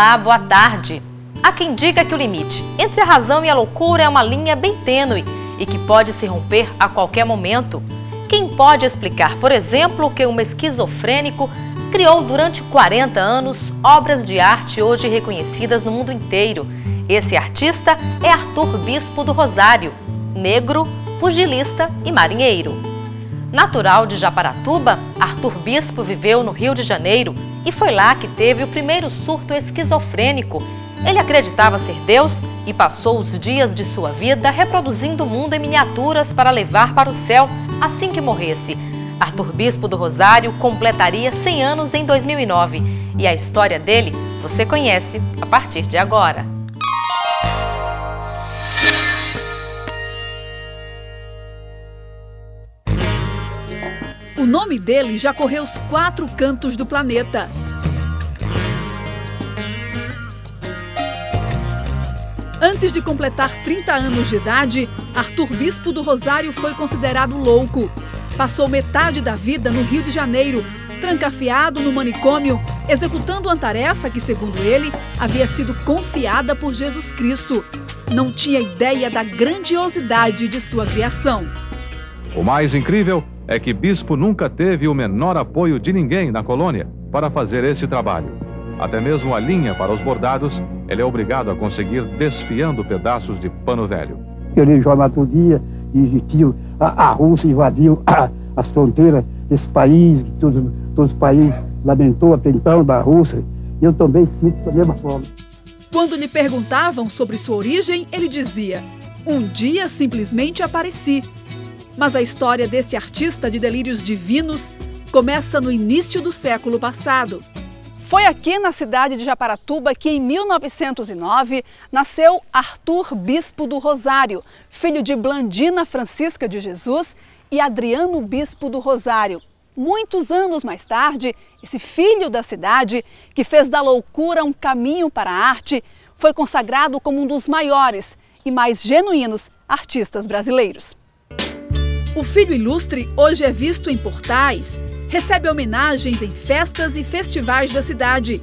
Olá, boa tarde. Há quem diga que o limite entre a razão e a loucura é uma linha bem tênue e que pode se romper a qualquer momento. Quem pode explicar, por exemplo, que um esquizofrênico criou durante 40 anos obras de arte hoje reconhecidas no mundo inteiro? Esse artista é Arthur Bispo do Rosário, negro, pugilista e marinheiro. Natural de Japaratuba, Arthur Bispo viveu no Rio de Janeiro e foi lá que teve o primeiro surto esquizofrênico. Ele acreditava ser Deus e passou os dias de sua vida reproduzindo o mundo em miniaturas para levar para o céu assim que morresse. Arthur Bispo do Rosário completaria 100 anos em 2009 e a história dele você conhece a partir de agora. O nome dele já correu os 4 cantos do planeta. Antes de completar 30 anos de idade, Arthur Bispo do Rosário foi considerado louco. Passou metade da vida no Rio de Janeiro, trancafiado no manicômio, executando uma tarefa que, segundo ele, havia sido confiada por Jesus Cristo. Não tinha ideia da grandiosidade de sua criação. O mais incrível é que Bispo nunca teve o menor apoio de ninguém na colônia para fazer este trabalho. Até mesmo a linha para os bordados, ele é obrigado a conseguir desfiando pedaços de pano velho. Eu li o jornal todo dia e a Rússia invadiu as fronteiras desse país, que todos os países lamentou a tensão da Rússia. E eu também sinto da mesma forma. Quando lhe perguntavam sobre sua origem, ele dizia: "Um dia simplesmente apareci." Mas a história desse artista de delírios divinos começa no início do século passado. Foi aqui na cidade de Japaratuba que, em 1909, nasceu Arthur Bispo do Rosário, filho de Blandina Francisca de Jesus e Adriano Bispo do Rosário. Muitos anos mais tarde, esse filho da cidade, que fez da loucura um caminho para a arte, foi consagrado como um dos maiores e mais genuínos artistas brasileiros. O filho ilustre hoje é visto em portais, recebe homenagens em festas e festivais da cidade.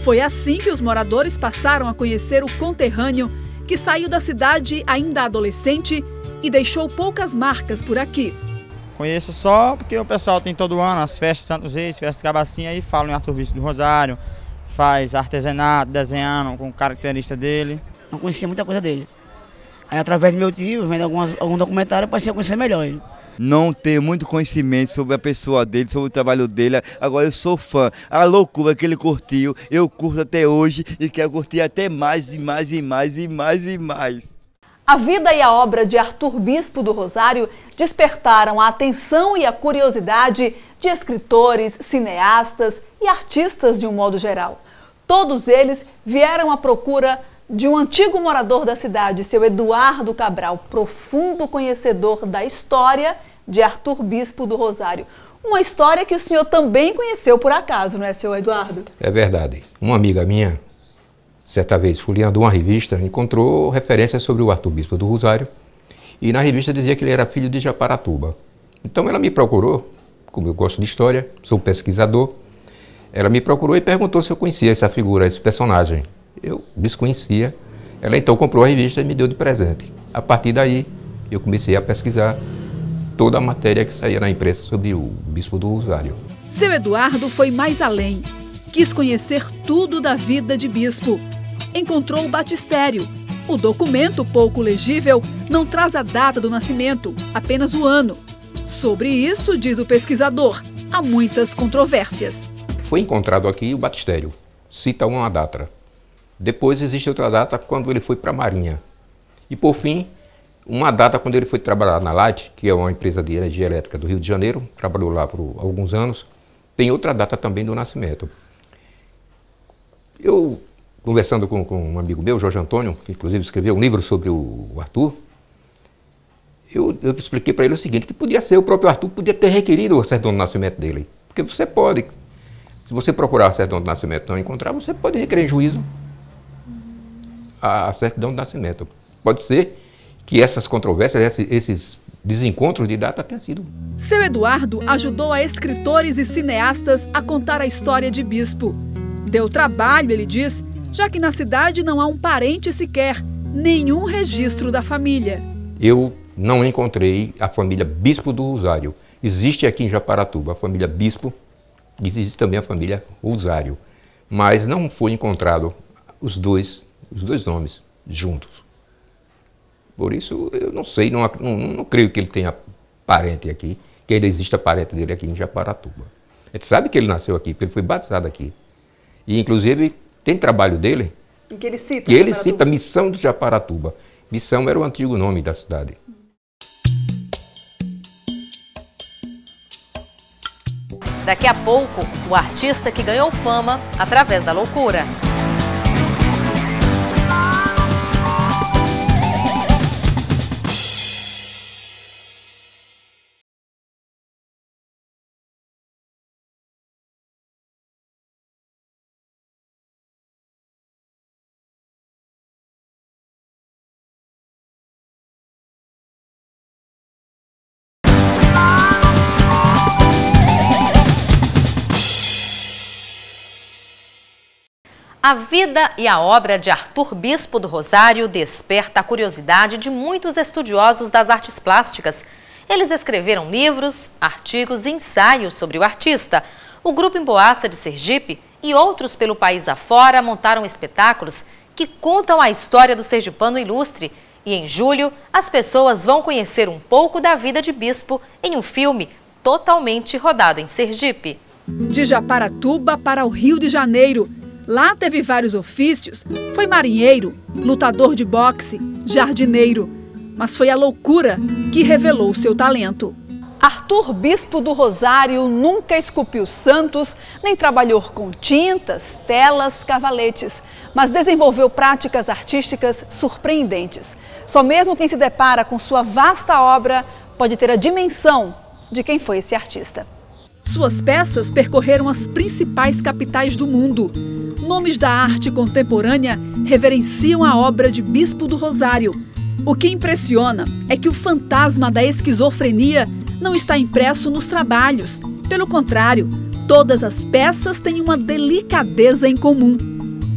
Foi assim que os moradores passaram a conhecer o conterrâneo, que saiu da cidade ainda adolescente e deixou poucas marcas por aqui. Conheço só porque o pessoal tem todo ano as festas Santos Reis, festas Cabacinha, e falam em Arthur Bispo do Rosário, faz artesanato, desenhando com o caracterista dele. Não conhecia muita coisa dele. Aí, através do meu tio, vendo algum documentário, eu passei a conhecer melhor ele. Não tenho muito conhecimento sobre a pessoa dele, sobre o trabalho dele. Agora eu sou fã. A loucura que ele curtiu, eu curto até hoje e quero curtir até mais e mais e mais e mais e mais. A vida e a obra de Arthur Bispo do Rosário despertaram a atenção e a curiosidade de escritores, cineastas e artistas de um modo geral. Todos eles vieram à procura de um antigo morador da cidade, seu Eduardo Cabral, profundo conhecedor da história de Arthur Bispo do Rosário. Uma história que o senhor também conheceu por acaso, não é, senhor Eduardo? É verdade. Uma amiga minha, certa vez, folheando uma revista, encontrou referências sobre o Arthur Bispo do Rosário e na revista dizia que ele era filho de Japaratuba. Então ela me procurou, como eu gosto de história, sou pesquisador, ela me procurou e perguntou se eu conhecia essa figura, esse personagem. Eu desconhecia. Ela então comprou a revista e me deu de presente. A partir daí, eu comecei a pesquisar toda a matéria que saía na imprensa sobre o Bispo do Rosário. Seu Eduardo foi mais além. Quis conhecer tudo da vida de Bispo. Encontrou o batistério. O documento, pouco legível, não traz a data do nascimento, apenas o ano. Sobre isso, diz o pesquisador, há muitas controvérsias. Foi encontrado aqui o batistério. Cita uma data. Depois existe outra data quando ele foi para a Marinha. E por fim, uma data quando ele foi trabalhar na Light, que é uma empresa de energia elétrica do Rio de Janeiro, trabalhou lá por alguns anos. Tem outra data também do nascimento. Eu, conversando com um amigo meu, Jorge Antônio, que inclusive escreveu um livro sobre o Arthur, eu expliquei para ele o seguinte, que podia ser o próprio Arthur, podia ter requerido a certidão de nascimento dele. Porque você pode, se você procurar a certidão de nascimento e não encontrar, você pode requerer em juízo a certidão de nascimento. Pode ser que essas controvérsias, esses desencontros de data tenham sido. Seu Eduardo ajudou a escritores e cineastas a contar a história de Bispo. Deu trabalho, ele diz, já que na cidade não há um parente sequer, nenhum registro da família. Eu não encontrei a família Bispo do Rosário. Existe aqui em Japaratuba a família Bispo e existe também a família Rosário, mas não foi encontrado os dois nomes juntos. Por isso, eu não sei, não creio que ele tenha parente aqui, que ele exista parente dele aqui em Japaratuba. A gente sabe que ele nasceu aqui, porque ele foi batizado aqui. E, inclusive, tem trabalho dele Em que ele cita? que ele cita Missão de Japaratuba. Missão era o antigo nome da cidade. Daqui a pouco, o artista que ganhou fama através da loucura. A vida e a obra de Arthur Bispo do Rosário desperta a curiosidade de muitos estudiosos das artes plásticas. Eles escreveram livros, artigos e ensaios sobre o artista. O Grupo Emboaça de Sergipe e outros pelo país afora montaram espetáculos que contam a história do sergipano ilustre. E em julho, as pessoas vão conhecer um pouco da vida de Bispo em um filme totalmente rodado em Sergipe. De Japaratuba para o Rio de Janeiro. Lá teve vários ofícios, foi marinheiro, lutador de boxe, jardineiro. Mas foi a loucura que revelou seu talento. Arthur Bispo do Rosário nunca esculpiu santos, nem trabalhou com tintas, telas, cavaletes, mas desenvolveu práticas artísticas surpreendentes. Só mesmo quem se depara com sua vasta obra pode ter a dimensão de quem foi esse artista. Suas peças percorreram as principais capitais do mundo. Nomes da arte contemporânea reverenciam a obra de Bispo do Rosário. O que impressiona é que o fantasma da esquizofrenia não está impresso nos trabalhos. Pelo contrário, todas as peças têm uma delicadeza em comum.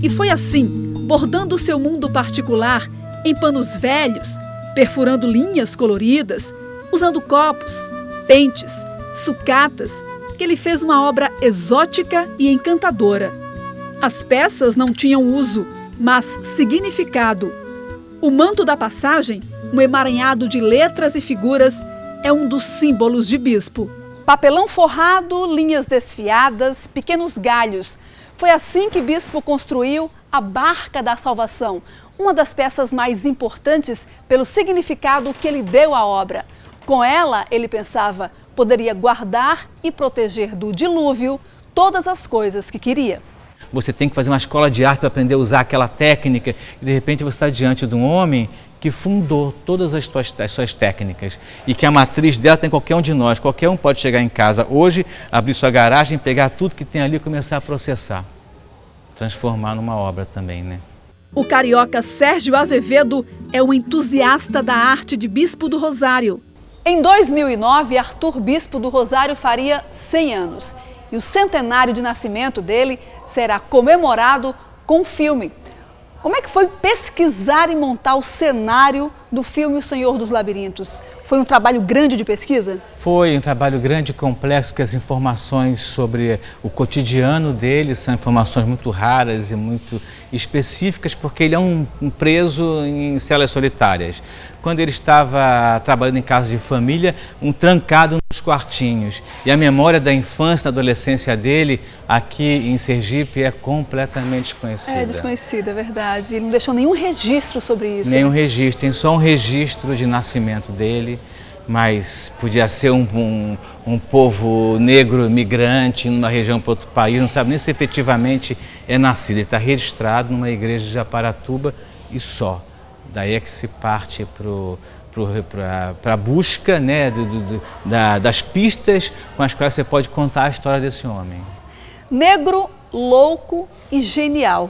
E foi assim, bordando seu mundo particular em panos velhos, perfurando linhas coloridas, usando copos, pentes, sucatas, que ele fez uma obra exótica e encantadora. As peças não tinham uso, mas significado. O manto da passagem, um emaranhado de letras e figuras, é um dos símbolos de Bispo. Papelão forrado, linhas desfiadas, pequenos galhos. Foi assim que Bispo construiu a Barca da Salvação, uma das peças mais importantes pelo significado que ele deu à obra. Com ela, ele pensava, poderia guardar e proteger do dilúvio todas as coisas que queria. Você tem que fazer uma escola de arte para aprender a usar aquela técnica e de repente você está diante de um homem que fundou todas as suas técnicas e que a matriz dela tem qualquer um de nós, qualquer um pode chegar em casa hoje, abrir sua garagem, pegar tudo que tem ali e começar a processar, transformar numa obra também, né? O carioca Sérgio Azevedo é um entusiasta da arte de Bispo do Rosário. Em 2009, Arthur Bispo do Rosário faria 100 anos. E o centenário de nascimento dele será comemorado com um filme. Como é que foi pesquisar e montar o cenário do filme O Senhor dos Labirintos? Foi um trabalho grande de pesquisa? Foi um trabalho grande e complexo, porque as informações sobre o cotidiano dele são informações muito raras e muito específicas, porque ele é um preso em celas solitárias. Quando ele estava trabalhando em casa de família, trancado nos quartinhos. E a memória da infância, da adolescência dele, aqui em Sergipe, é completamente desconhecida. É desconhecida, é verdade. Ele não deixou nenhum registro sobre isso. Nenhum registro, tem só um registro de nascimento dele, mas podia ser um povo negro migrante numa região para outro país, não sabe nem se efetivamente é nascido. Ele está registrado numa igreja de Japaratuba e só. Daí é que se parte para a busca, né, das pistas com as quais você pode contar a história desse homem. Negro, louco e genial.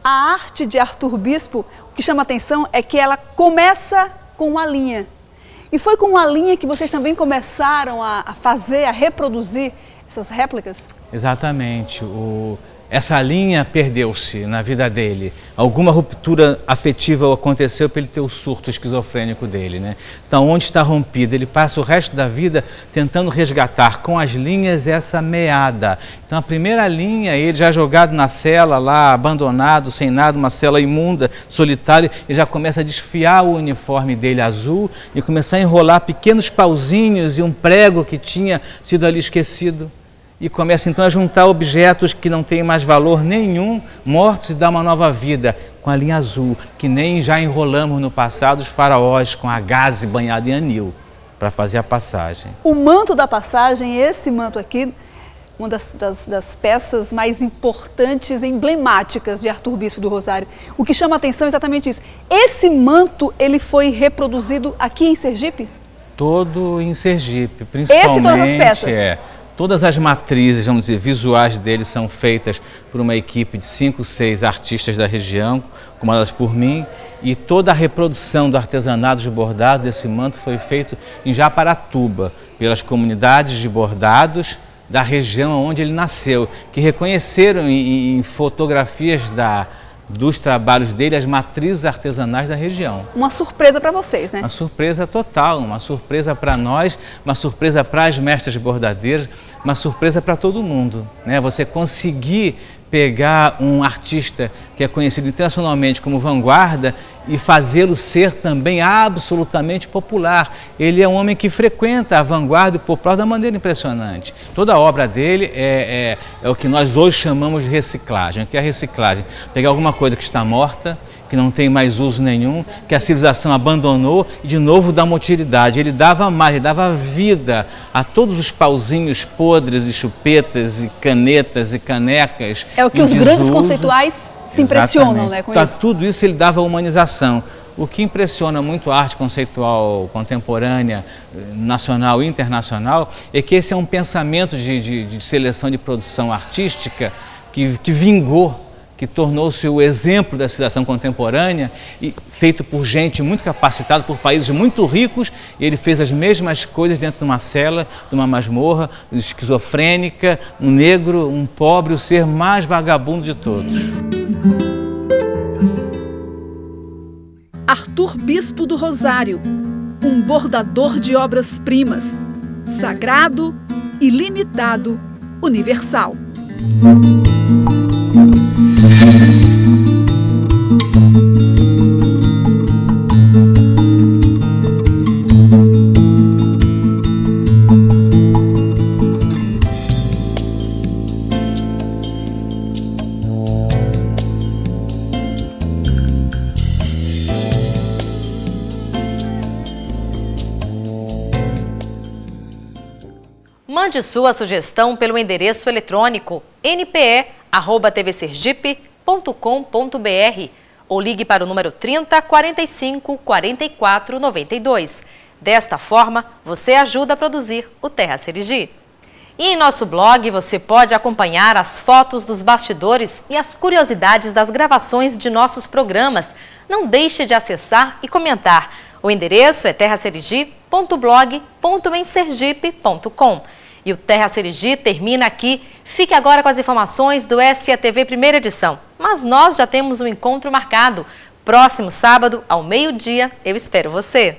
A arte de Arthur Bispo, o que chama atenção é que ela começa com uma linha. E foi com uma linha que vocês também começaram a fazer, a reproduzir essas réplicas? Exatamente. essa linha perdeu-se na vida dele. Alguma ruptura afetiva aconteceu para ele ter o surto esquizofrênico dele, né? Então, onde está rompida? Ele passa o resto da vida tentando resgatar com as linhas essa meada. Então, a primeira linha, ele já jogado na cela lá, abandonado, sem nada, uma cela imunda, solitária, ele já começa a desfiar o uniforme dele azul e começar a enrolar pequenos pauzinhos e um prego que tinha sido ali esquecido. E começa então a juntar objetos que não têm mais valor nenhum, mortos, e dá uma nova vida com a linha azul, que nem já enrolamos no passado os faraós com a gaze banhada em anil para fazer a passagem. O manto da passagem, esse manto aqui, uma das peças mais importantes, emblemáticas de Arthur Bispo do Rosário. O que chama a atenção é exatamente isso. Esse manto, ele foi reproduzido aqui em Sergipe? Todo em Sergipe, principalmente. Esse e todas as peças? Todas as matrizes, vamos dizer, visuais dele são feitas por uma equipe de 5, 6 artistas da região, comandadas por mim, e toda a reprodução do artesanato de bordado desse manto foi feito em Japaratuba, pelas comunidades de bordados da região onde ele nasceu, que reconheceram em fotografias dos trabalhos dele as matrizes artesanais da região. Uma surpresa para vocês, né? Uma surpresa total, uma surpresa para nós, uma surpresa para as mestras bordadeiras, uma surpresa para todo mundo, né? Você conseguir pegar um artista que é conhecido internacionalmente como vanguarda e fazê-lo ser também absolutamente popular. Ele é um homem que frequenta a vanguarda e popular da maneira impressionante. Toda a obra dele é o que nós hoje chamamos de reciclagem. O que é reciclagem? Pegar alguma coisa que está morta, que não tem mais uso nenhum, que a civilização abandonou e de novo dá uma utilidade. Ele dava mais, ele dava vida a todos os pauzinhos podres e chupetas e canetas e canecas. É o que os grandes conceituais se impressionam, né, com isso. Tudo isso ele dava humanização. O que impressiona muito a arte conceitual contemporânea, nacional e internacional, é que esse é um pensamento de seleção de produção artística que vingou, que tornou-se o exemplo da civilização contemporânea, e feito por gente muito capacitada, por países muito ricos, e ele fez as mesmas coisas dentro de uma cela, de uma masmorra, esquizofrênica, um negro, um pobre, o ser mais vagabundo de todos. Arthur Bispo do Rosário, um bordador de obras-primas, sagrado, ilimitado, universal. Mande sua sugestão pelo endereço eletrônico npe@tvsergipe.com.br ou ligue para o número 30 45 44 92. Desta forma, você ajuda a produzir o Terra Serigi. E em nosso blog você pode acompanhar as fotos dos bastidores e as curiosidades das gravações de nossos programas. Não deixe de acessar e comentar. O endereço é terraserigi.blog.ensergipe.com. E o Terra Serigi termina aqui. Fique agora com as informações do SETV Primeira Edição. Mas nós já temos um encontro marcado. Próximo sábado, ao meio-dia, eu espero você.